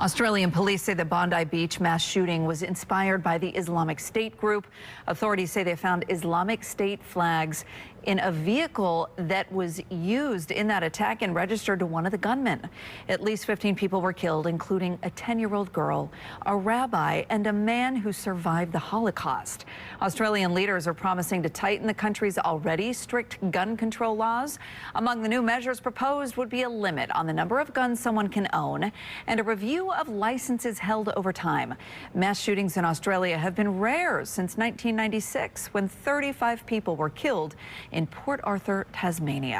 Australian police say the Bondi Beach mass shooting was inspired by the Islamic State group. Authorities say they found Islamic State flags in a vehicle that was used in that attack and registered to one of the gunmen. At least 15 people were killed, including a 10-year-old girl, a rabbi, and a man who survived the Holocaust. Australian leaders are promising to tighten the country's already strict gun control laws. Among the new measures proposed would be a limit on the number of guns someone can own and a review of licenses held over time. Mass shootings in Australia have been rare since 1996, when 35 people were killed in Port Arthur, Tasmania.